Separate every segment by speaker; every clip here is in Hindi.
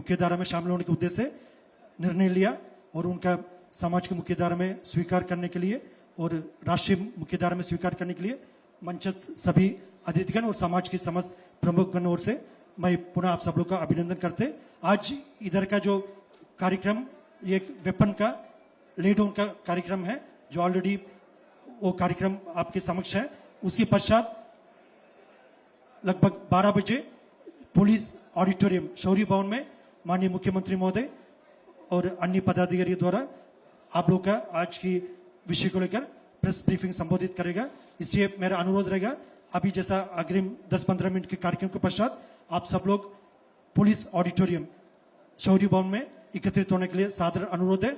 Speaker 1: मुख्यधारा में शामिल होने के उद्देश्य से निर्णय लिया और उनका समाज की मुख्यधारा में स्वीकार करने के लिए और राष्ट्रीय मुख्यधारा में स्वीकार करने के लिए मंचस्थ सभी अतिथिगण और समाज की समस्त प्रमुखगण ओर से मैं पुनः आप सब लोग का अभिनंदन करते। आज इधर का जो कार्यक्रम ये वेपन का ले डाउन का कार्यक्रम है जो ऑलरेडी वो कार्यक्रम आपके समक्ष है। उसके पश्चात लगभग 12 बजे पुलिस ऑडिटोरियम शौर्य भवन में माननीय मुख्यमंत्री महोदय और अन्य पदाधिकारियों द्वारा आप लोग का आज की विषय को लेकर प्रेस ब्रीफिंग संबोधित करेगा। इसलिए मेरा अनुरोध रहेगा अभी जैसा अग्रिम 10-15 मिनट के कार्यक्रम के पश्चात आप सब लोग पुलिस ऑडिटोरियम शौर्य भवन में एकत्रित होने के लिए सादर अनुरोध है।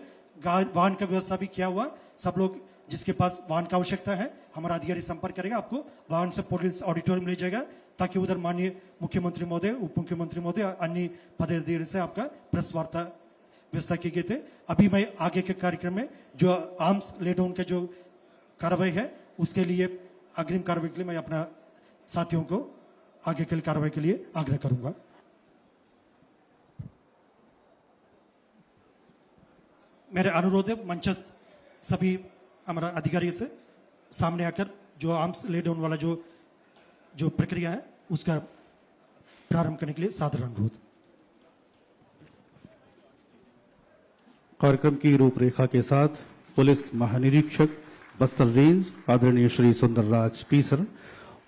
Speaker 1: वाहन का व्यवस्था भी किया हुआ, सब लोग जिसके पास वाहन का आवश्यकता है हमारा अधिकारी संपर्क करेगा, आपको वाहन से पुलिस ऑडिटोरियम ले जाएगा ताकि उधर माननीय मुख्यमंत्री महोदय, उप मुख्यमंत्री महोदय, अन्य पदाधिकारी से आपका प्रेस वार्ता व्यवस्था की गई थे। अभी मैं आगे के कार्यक्रम में जो आर्म्स ले डाउन का जो कार्रवाई है उसके लिए अग्रिम कार्रवाई के लिए मैं अपना साथियों को आगे के कार्रवाई के लिए आग्रह करूंगा। मेरे अनुरोध है मंचस्थ सभी हमारा अधिकारी से सामने आकर जो आर्म्स ले डाउन वाला जो प्रक्रिया है उसका प्रारंभ करने के लिए सादर अनुरोध।
Speaker 2: कार्यक्रम की रूपरेखा के साथ पुलिस महानिरीक्षक बस्तर रेंज आदरणीय श्री सुंदरराज पीसर,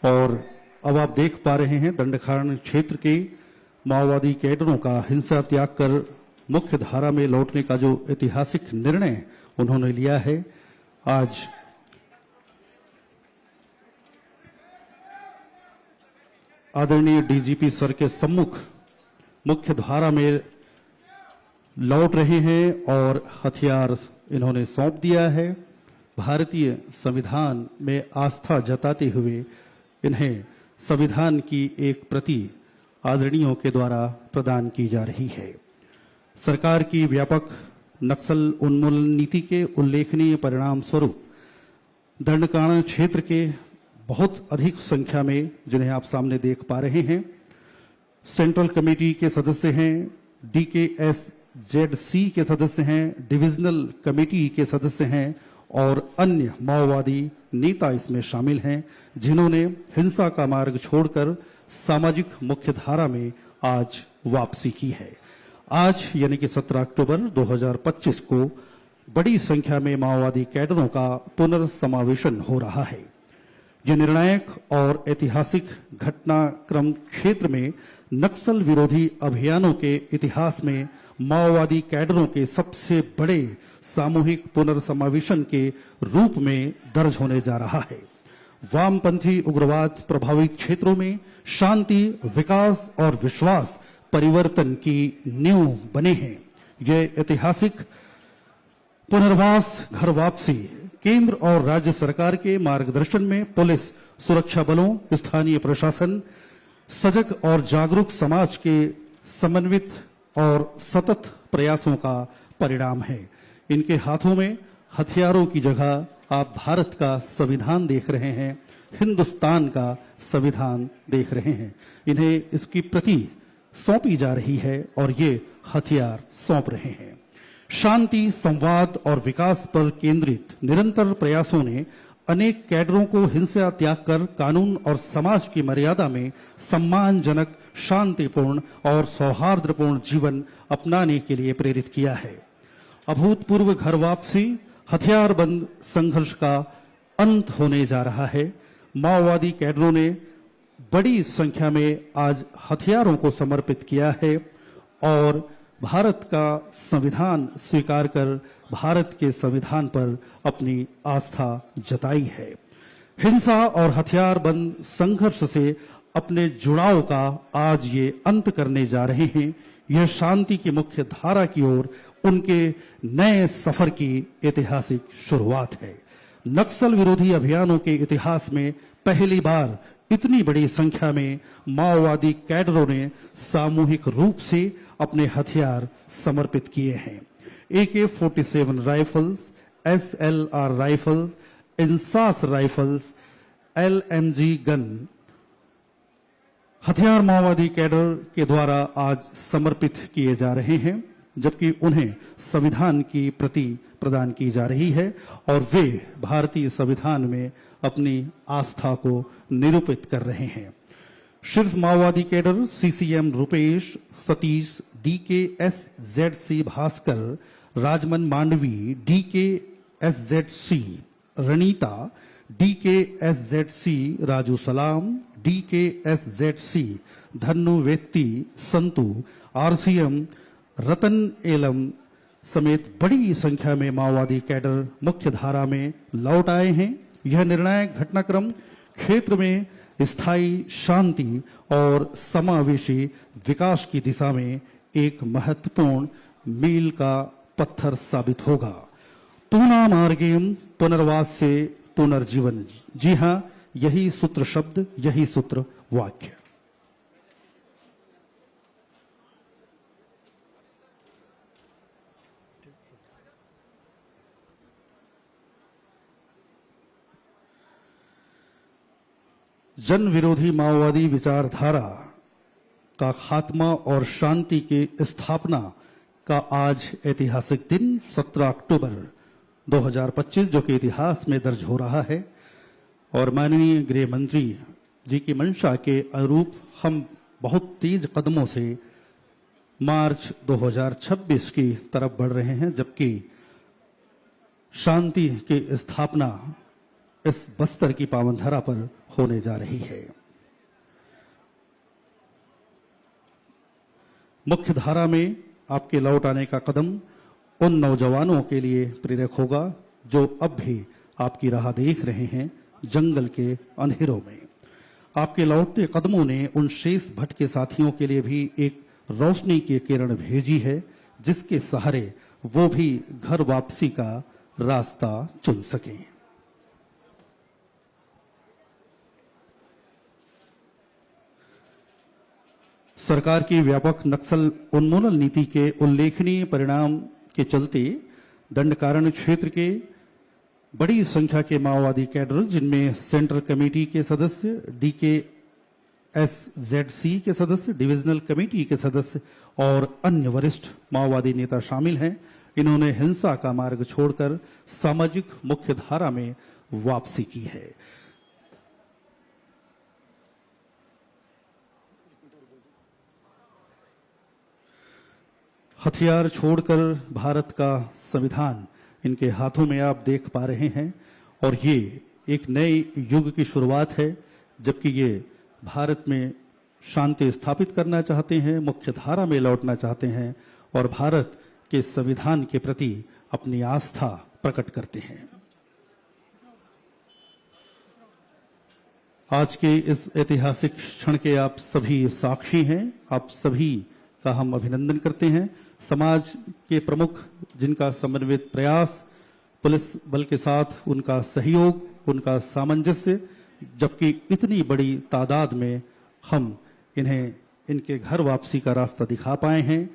Speaker 2: और अब आप देख पा रहे हैं दंडकारण्य क्षेत्र के माओवादी कैडरों का हिंसा त्याग कर मुख्य धारा में लौटने का जो ऐतिहासिक निर्णय उन्होंने लिया है। आज आदरणीय डीजीपी सर के सम्मुख मुख्य धारा में लौट रहे हैं और हथियार इन्होंने सौंप दिया है। भारतीय संविधान में आस्था जताते हुए इन्हें संविधान की एक प्रति आदरणीयों के द्वारा प्रदान की जा रही है। सरकार की व्यापक नक्सल उन्मूलन नीति के उल्लेखनीय परिणाम स्वरूप दंडकारण्य क्षेत्र के बहुत अधिक संख्या में, जिन्हें आप सामने देख पा रहे हैं, सेंट्रल कमेटी के सदस्य हैं, DKSZC के सदस्य हैं, डिविजनल कमेटी के सदस्य हैं और अन्य माओवादी नेता इसमें शामिल हैं, जिन्होंने हिंसा का मार्ग छोड़कर सामाजिक मुख्यधारा में आज वापसी की है। आज यानी कि 17 अक्टूबर 2025 को बड़ी संख्या में माओवादी कैडरों का पुनर्समावेशन हो रहा है। यह निर्णायक और ऐतिहासिक घटनाक्रम क्षेत्र में नक्सल विरोधी अभियानों के इतिहास में माओवादी कैडरों के सबसे बड़े सामूहिक पुनर्समावेशन के रूप में दर्ज होने जा रहा है। वामपंथी उग्रवाद प्रभावित क्षेत्रों में शांति, विकास और विश्वास परिवर्तन की नींव बने हैं। यह ऐतिहासिक पुनर्वास घर वापसी केंद्र और राज्य सरकार के मार्गदर्शन में पुलिस, सुरक्षा बलों, स्थानीय प्रशासन, सजग और जागरूक समाज के समन्वित और सतत प्रयासों का परिणाम है। इनके हाथों में हथियारों की जगह आप भारत का संविधान देख रहे हैं, हिंदुस्तान का संविधान देख रहे हैं। इन्हें इसकी प्रति सौंपी जा रही है और ये हथियार सौंप रहे हैं। शांति, संवाद और विकास पर केंद्रित निरंतर प्रयासों ने अनेक कैडरों को हिंसा त्याग कर कानून और समाज की मर्यादा में सम्मानजनक, शांतिपूर्ण और सौहार्दपूर्ण जीवन अपनाने के लिए प्रेरित किया है। अभूतपूर्व घर वापसी, हथियारबंद संघर्ष का अंत होने जा रहा है। माओवादी कैडरों ने बड़ी संख्या में आज हथियारों को समर्पित किया है और भारत का संविधान स्वीकार कर भारत के संविधान पर अपनी आस्था जताई है। हिंसा और हथियारबंद संघर्ष से अपने जुड़ाव का आज ये अंत करने जा रहे हैं। यह शांति की मुख्य धारा की ओर उनके नए सफर की ऐतिहासिक शुरुआत है। नक्सल विरोधी अभियानों के इतिहास में पहली बार इतनी बड़ी संख्या में माओवादी कैडरों ने सामूहिक रूप से अपने हथियार समर्पित किए हैं। AK-47 rifles, SLR rifles, INSAS rifles, LMG gun, हथियार माओवादी कैडर के द्वारा आज समर्पित किए जा रहे हैं, जबकि उन्हें संविधान की प्रति प्रदान की जा रही है और वे भारतीय संविधान में अपनी आस्था को निरूपित कर रहे हैं। शीर्ष माओवादी cadre CCM Rupesh, Satish, DKSZC Bhaskar, Rajman Mandavi, DKSZC Ranita, DKSZC Raju Salam, DKSZC Dhannu वेत्ती, संतु, RCM रतन एलम समेत बड़ी संख्या में माओवादी कैडर मुख्य धारा में लौट आए हैं। यह निर्णायक घटनाक्रम क्षेत्र में स्थायी शांति और समावेशी विकास की दिशा में एक महत्वपूर्ण मील का पत्थर साबित होगा। तूना मार्गेम पुनर्वास से पुनर्जीवन। जी हां, यही सूत्र शब्द, यही सूत्र वाक्य। जन विरोधी माओवादी विचारधारा का खात्मा और शांति की स्थापना का आज ऐतिहासिक दिन 17 अक्टूबर 2025 जो कि इतिहास में दर्ज हो रहा है और माननीय गृह मंत्री जी की मंशा के अनुरूप हम बहुत तेज कदमों से मार्च 2026 की तरफ बढ़ रहे हैं, जबकि शांति की स्थापना इस बस्तर की पावन धरा पर होने जा रही है। मुख्य धारा में आपके लौट आने का कदम उन नौजवानों के लिए प्रेरक होगा जो अब भी आपकी राह देख रहे हैं जंगल के अंधेरों में। आपके लौटते कदमों ने उन शेष भटके साथियों के लिए भी एक रोशनी की किरण भेजी है, जिसके सहारे वो भी घर वापसी का रास्ता चुन सकें। सरकार की व्यापक नक्सल उन्मूलन नीति के उल्लेखनीय परिणाम के चलते दंडकारण्य क्षेत्र के बड़ी संख्या के माओवादी कैडर, जिनमें सेंट्रल कमेटी के सदस्य, DKSZC के सदस्य, डिविजनल कमेटी के सदस्य और अन्य वरिष्ठ माओवादी नेता शामिल हैं, इन्होंने हिंसा का मार्ग छोड़कर सामाजिक मुख्यधारा में वापसी की है। हथियार छोड़कर भारत का संविधान इनके हाथों में आप देख पा रहे हैं और ये एक नए युग की शुरुआत है, जबकि ये भारत में शांति स्थापित करना चाहते हैं, मुख्य धारा में लौटना चाहते हैं और भारत के संविधान के प्रति अपनी आस्था प्रकट करते हैं। आज के इस ऐतिहासिक क्षण के आप सभी साक्षी हैं। आप सभी का हम अभिनंदन करते हैं। समाज के प्रमुख जिनका समन्वित प्रयास, पुलिस बल के साथ उनका सहयोग, उनका सामंजस्य, जबकि इतनी बड़ी तादाद में हम इन्हें इनके घर वापसी का रास्ता दिखा पाए हैं,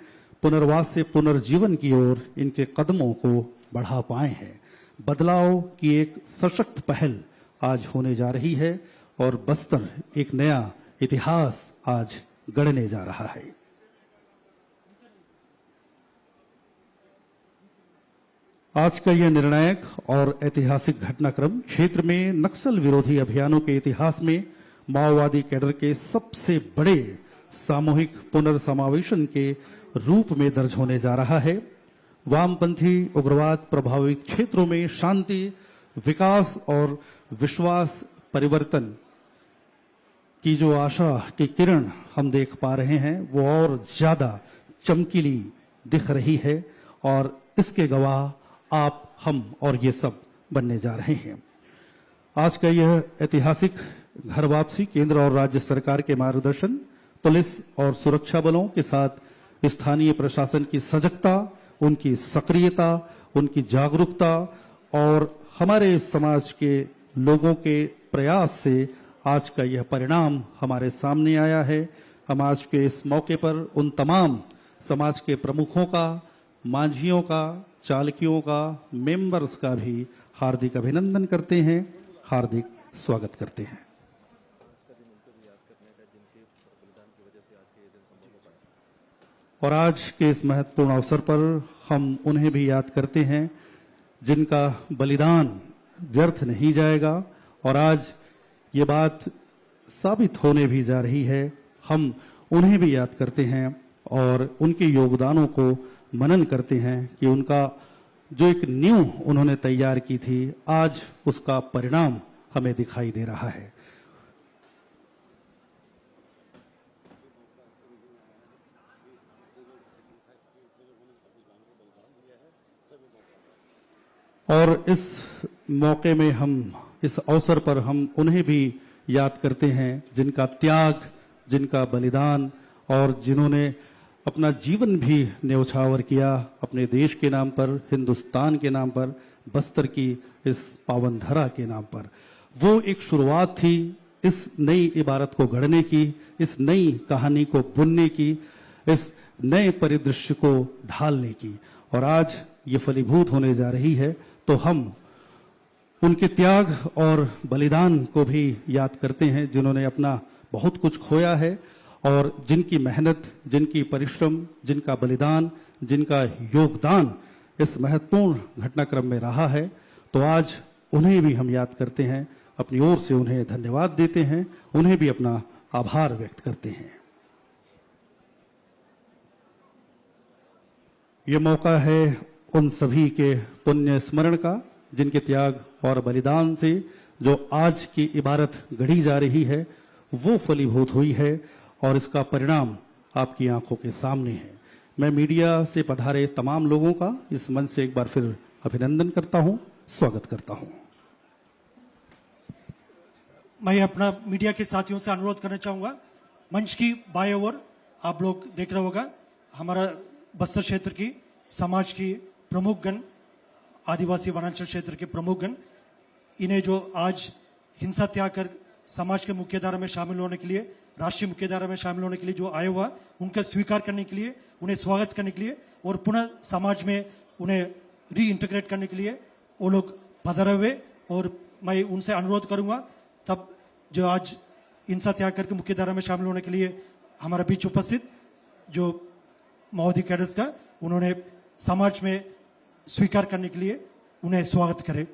Speaker 2: पुनर्वास से पुनर्जीवन की ओर इनके कदमों को बढ़ा पाए हैं। बदलाव की एक सशक्त पहल आज होने जा रही है और बस्तर एक नया इतिहास आज गढ़ने जा रहा है। आज का यह निर्णायक और ऐतिहासिक घटनाक्रम क्षेत्र में नक्सल विरोधी अभियानों के इतिहास में माओवादी कैडर के सबसे बड़े सामूहिक पुनर्समावेशन के रूप में दर्ज होने जा रहा है। वामपंथी उग्रवाद प्रभावित क्षेत्रों में शांति, विकास और विश्वास परिवर्तन की जो आशा की किरण हम देख पा रहे हैं वो और ज्यादा चमकीली दिख रही है और इसके गवाह आप, हम और ये सब बनने जा रहे हैं। आज का यह ऐतिहासिक घर वापसी केंद्र और राज्य सरकार के मार्गदर्शन, पुलिस और सुरक्षा बलों के साथ स्थानीय प्रशासन की सजगता, उनकी सक्रियता, उनकी जागरूकता और हमारे समाज के लोगों के प्रयास से आज का यह परिणाम हमारे सामने आया है। हम आज के इस मौके पर उन तमाम समाज के प्रमुखों का, मांझियों का, चालकियों का, मेंबर्स का भी हार्दिक अभिनंदन करते हैं, हार्दिक स्वागत करते हैं। और आज के इस महत्वपूर्ण अवसर पर हम उन्हें भी याद करते हैं जिनका बलिदान व्यर्थ नहीं जाएगा। और आज ये बात साबित होने भी जा रही है, हम उन्हें भी याद करते हैं और उनके योगदानों को मनन करते हैं कि उनका जो एक नींव उन्होंने तैयार की थी, आज उसका परिणाम हमें दिखाई दे रहा है। और इस मौके में इस अवसर पर हम उन्हें भी याद करते हैं जिनका त्याग, जिनका बलिदान और जिन्होंने अपना जीवन भी न्यौछावर किया अपने देश के नाम पर, हिंदुस्तान के नाम पर, बस्तर की इस पावन धरा के नाम पर। वो एक शुरुआत थी इस नई इबारत को गढ़ने की, इस नई कहानी को बुनने की, इस नए परिदृश्य को ढालने की, और आज ये फलीभूत होने जा रही है। तो हम उनके त्याग और बलिदान को भी याद करते हैं जिन्होंने अपना बहुत कुछ खोया है और जिनकी मेहनत, जिनकी परिश्रम, जिनका बलिदान, जिनका योगदान इस महत्वपूर्ण घटनाक्रम में रहा है। तो आज उन्हें भी हम याद करते हैं, अपनी ओर से उन्हें धन्यवाद देते हैं, उन्हें भी अपना आभार व्यक्त करते हैं। ये मौका है उन सभी के पुण्य स्मरण का जिनके त्याग और बलिदान से जो आज की इबारत गढ़ी जा रही है वो फलीभूत हुई है और इसका परिणाम आपकी आंखों के सामने है। मैं मीडिया से पधारे तमाम लोगों का इस मंच से एक बार फिर अभिनंदन करता हूं, स्वागत करता हूं।
Speaker 1: मैं अपना मीडिया के साथियों से अनुरोध करना चाहूंगा, मंच की बाएं ओर आप लोग देख रहे होगा हमारा बस्तर क्षेत्र की समाज की प्रमुखगण, आदिवासी वनांचल क्षेत्र के प्रमुखगण, इन्हें जो आज हिंसा त्याग कर समाज के मुख्यधारा में शामिल होने के लिए, राष्ट्रीय मुख्यधारा में शामिल होने के लिए जो आए हुआ, उनका स्वीकार करने के लिए, उन्हें स्वागत करने के लिए और पुनः समाज में उन्हें री इंटीग्रेट करने के लिए वो लोग पधारे हुए। और मैं उनसे अनुरोध करूंगा तब जो आज हिंसा त्याग करके मुख्यधारा में शामिल होने के लिए हमारे बीच उपस्थित जो महोदय कैडर्स का, उन्होंने समाज में स्वीकार करने के लिए उन्हें स्वागत करें।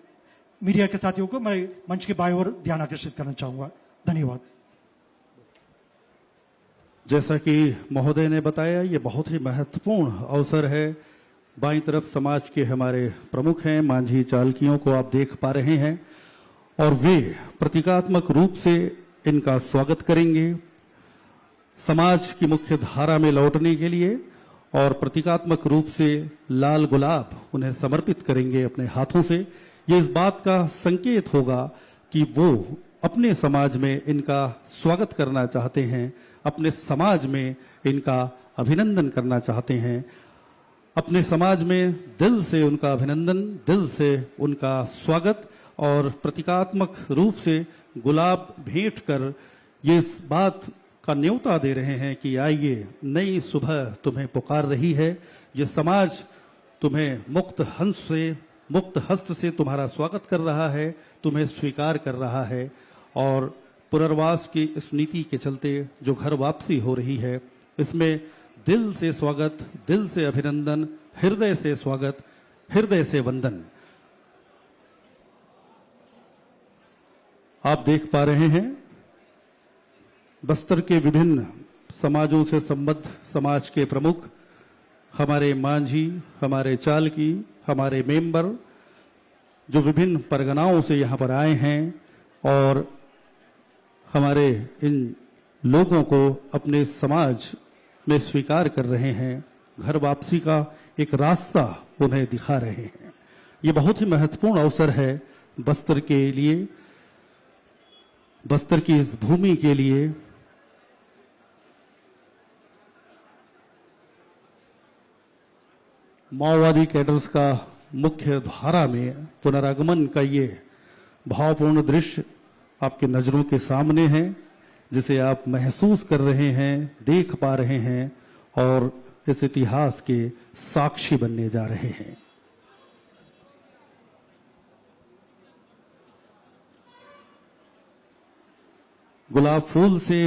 Speaker 1: मीडिया के साथियों को मैं मंच के बाएं ओर ध्यान आकर्षित करना चाहूंगा। धन्यवाद।
Speaker 2: जैसा कि महोदय ने बताया, ये बहुत ही महत्वपूर्ण अवसर है। बाईं तरफ समाज के हमारे प्रमुख हैं, मांझी चालकियों को आप देख पा रहे हैं और वे प्रतीकात्मक रूप से इनका स्वागत करेंगे समाज की मुख्य धारा में लौटने के लिए, और प्रतीकात्मक रूप से लाल गुलाब उन्हें समर्पित करेंगे अपने हाथों से। ये इस बात का संकेत होगा कि वो अपने समाज में इनका स्वागत करना चाहते हैं, अपने समाज में इनका अभिनंदन करना चाहते हैं, अपने समाज में दिल से उनका अभिनंदन, दिल से उनका स्वागत और प्रतीकात्मक रूप से गुलाब भेंट कर ये इस बात का न्योता दे रहे हैं कि आइए, नई सुबह तुम्हें पुकार रही है, ये समाज तुम्हें मुक्त हस्त से तुम्हारा स्वागत कर रहा है, तुम्हें स्वीकार कर रहा है। और पुनर्वास की इस नीति के चलते जो घर वापसी हो रही है, इसमें दिल से स्वागत, दिल से अभिनंदन, हृदय से स्वागत, हृदय से वंदन। आप देख पा रहे हैं बस्तर के विभिन्न समाजों से संबद्ध समाज के प्रमुख, हमारे मांझी, हमारे चालकी, हमारे मेंबर जो विभिन्न परगनाओं से यहाँ पर आए हैं और हमारे इन लोगों को अपने समाज में स्वीकार कर रहे हैं, घर वापसी का एक रास्ता उन्हें दिखा रहे हैं। ये बहुत ही महत्वपूर्ण अवसर है बस्तर के लिए, बस्तर की इस भूमि के लिए। माओवादी कैडर्स का मुख्य धारा में पुनरागमन का ये भावपूर्ण दृश्य आपके नजरों के सामने है, जिसे आप महसूस कर रहे हैं, देख पा रहे हैं और इस इतिहास के साक्षी बनने जा रहे हैं। गुलाब फूल से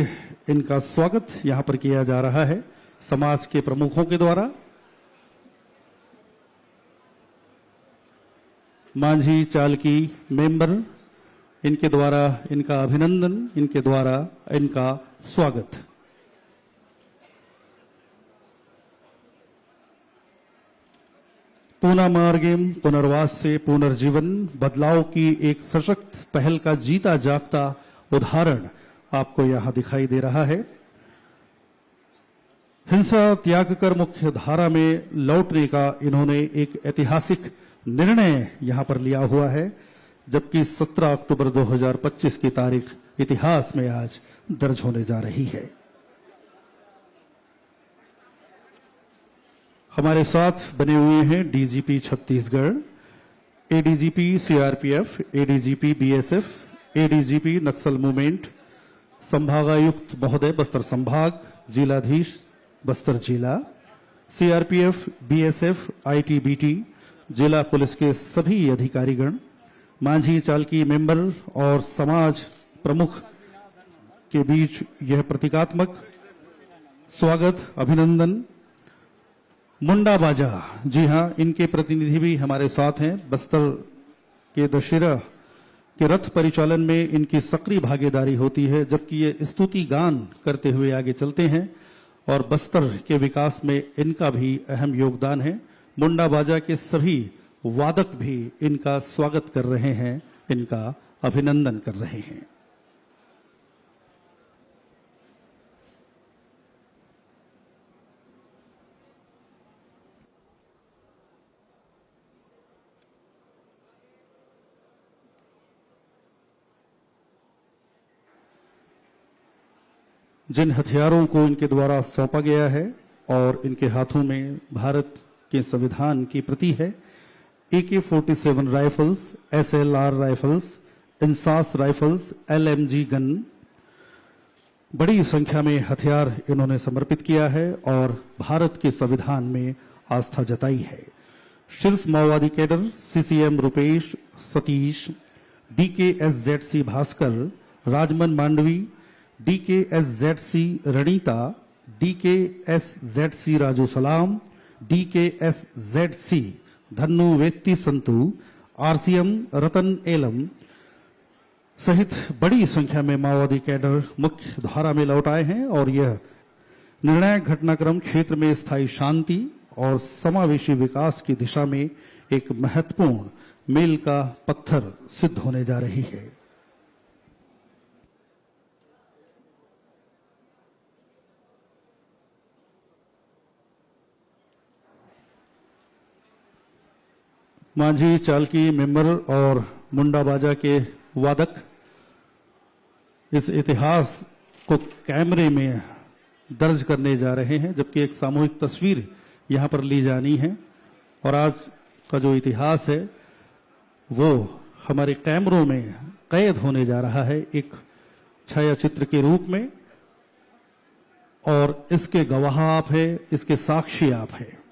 Speaker 2: इनका स्वागत यहां पर किया जा रहा है। समाज के प्रमुखों के द्वारा मांझी चालकी मेंबर इनके द्वारा इनका अभिनंदन, इनके द्वारा इनका स्वागत। पूना मार्गेम पुनर्वास से पुनर्जीवन बदलाव की एक सशक्त पहल का जीता जागता उदाहरण आपको यहां दिखाई दे रहा है। हिंसा त्याग कर मुख्य धारा में लौटने का इन्होंने एक ऐतिहासिक निर्णय यहां पर लिया हुआ है, जबकि 17 अक्टूबर 2025 की तारीख इतिहास में आज दर्ज होने जा रही है। हमारे साथ बने हुए हैं DGP Chhattisgarh, ADGP CRPF, ADGP BSF, ADGP Naxal movement, संभागायुक्त महोदय बस्तर संभाग, जिलाधीश बस्तर जिला, सीआरपीएफ, बीएसएफ, आईटीबीटी, जिला पुलिस के सभी अधिकारीगण, मांझी चालकी मेंबर और समाज प्रमुख के बीच यह प्रतीकात्मक स्वागत, अभिनंदन। मुंडा बाजा, जी हां, इनके प्रतिनिधि भी हमारे साथ हैं। बस्तर के दशहरा के रथ परिचालन में इनकी सक्रिय भागीदारी होती है, जबकि ये स्तुति गान करते हुए आगे चलते हैं और बस्तर के विकास में इनका भी अहम योगदान है। मुंडा बाजा के सभी वादक भी इनका स्वागत कर रहे हैं, इनका अभिनंदन कर रहे हैं। जिन हथियारों को इनके द्वारा सौंपा गया है और इनके हाथों में भारत के संविधान की प्रति है, AK-47 rifles, SLR rifles, INSAS rifles, LMG gun, बड़ी संख्या में हथियार इन्होंने समर्पित किया है और भारत के संविधान में आस्था जताई है। शीर्ष माओवादी cadre CCM Rupesh, Satish, DKSZC Bhaskar, Rajman Mandavi, DKSZC Ranita, DKSZC Raju Salam, DKSZC Dhannu वेत्ती संतु, RCM रतन एलम सहित बड़ी संख्या में माओवादी कैडर मुख्य धारा में लौट आए हैं और यह निर्णायक घटनाक्रम क्षेत्र में स्थायी शांति और समावेशी विकास की दिशा में एक महत्वपूर्ण मील का पत्थर सिद्ध होने जा रही है। मांझी चालकी मेंबर और मुंडा बाजा के वादक इस इतिहास को कैमरे में दर्ज करने जा रहे हैं, जबकि एक सामूहिक तस्वीर यहां पर ली जानी है और आज का जो इतिहास है वो हमारे कैमरों में कैद होने जा रहा है एक छायाचित्र के रूप में, और इसके गवाह आप हैं, इसके साक्षी आप हैं।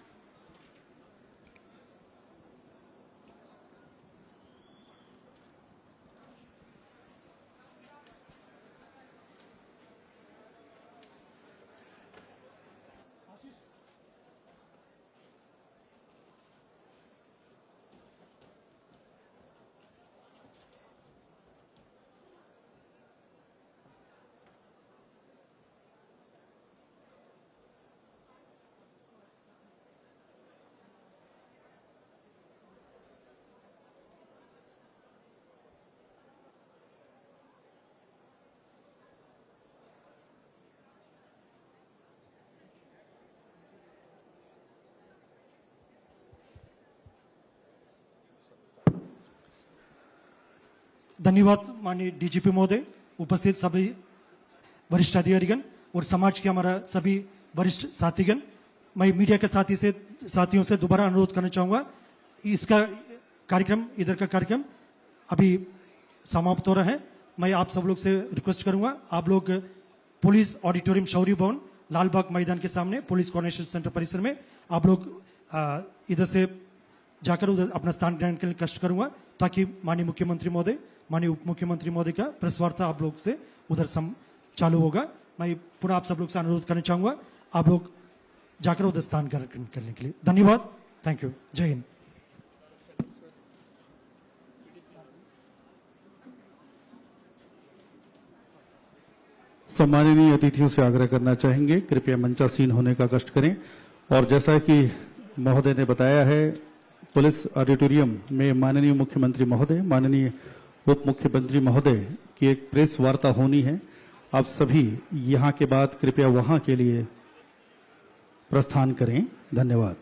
Speaker 1: धन्यवाद माननीय डीजीपी महोदय, उपस्थित सभी वरिष्ठ अधिकारीगण और समाज के हमारा सभी वरिष्ठ साथीगण। मैं मीडिया के साथियों से दोबारा अनुरोध करना चाहूंगा, इसका कार्यक्रम, इधर का कार्यक्रम अभी समाप्त हो रहा है। मैं आप सब लोग से रिक्वेस्ट करूंगा, आप लोग पुलिस ऑडिटोरियम शौर्य भवन लालबाग मैदान के सामने पुलिस कोऑर्डिनेशन सेंटर परिसर में आप लोग इधर से जाकर उधर अपना स्थान ग्रहण के लिए कष्ट करूंगा, ताकि माननीय मुख्यमंत्री महोदय, माननीय उप मुख्यमंत्री महोदय का प्रेस वार्ता आप लोग से उधर चालू होगा। मैं पुनः आप सब लोग से अनुरोध करना चाहूंगा, आप लोग जाकर उधर स्थान ग्रहण करने के लिए। धन्यवाद। Thank you. जय हिंद।
Speaker 2: सम्माननीय अतिथियों से आग्रह करना चाहेंगे कृपया मंचासीन होने का कष्ट करें। और जैसा कि महोदय ने बताया है, पुलिस ऑडिटोरियम में माननीय मुख्यमंत्री महोदय, माननीय उप मुख्यमंत्री महोदय की एक प्रेस वार्ता होनी है। आप सभी यहां के बाद कृपया वहां के लिए प्रस्थान करें। धन्यवाद।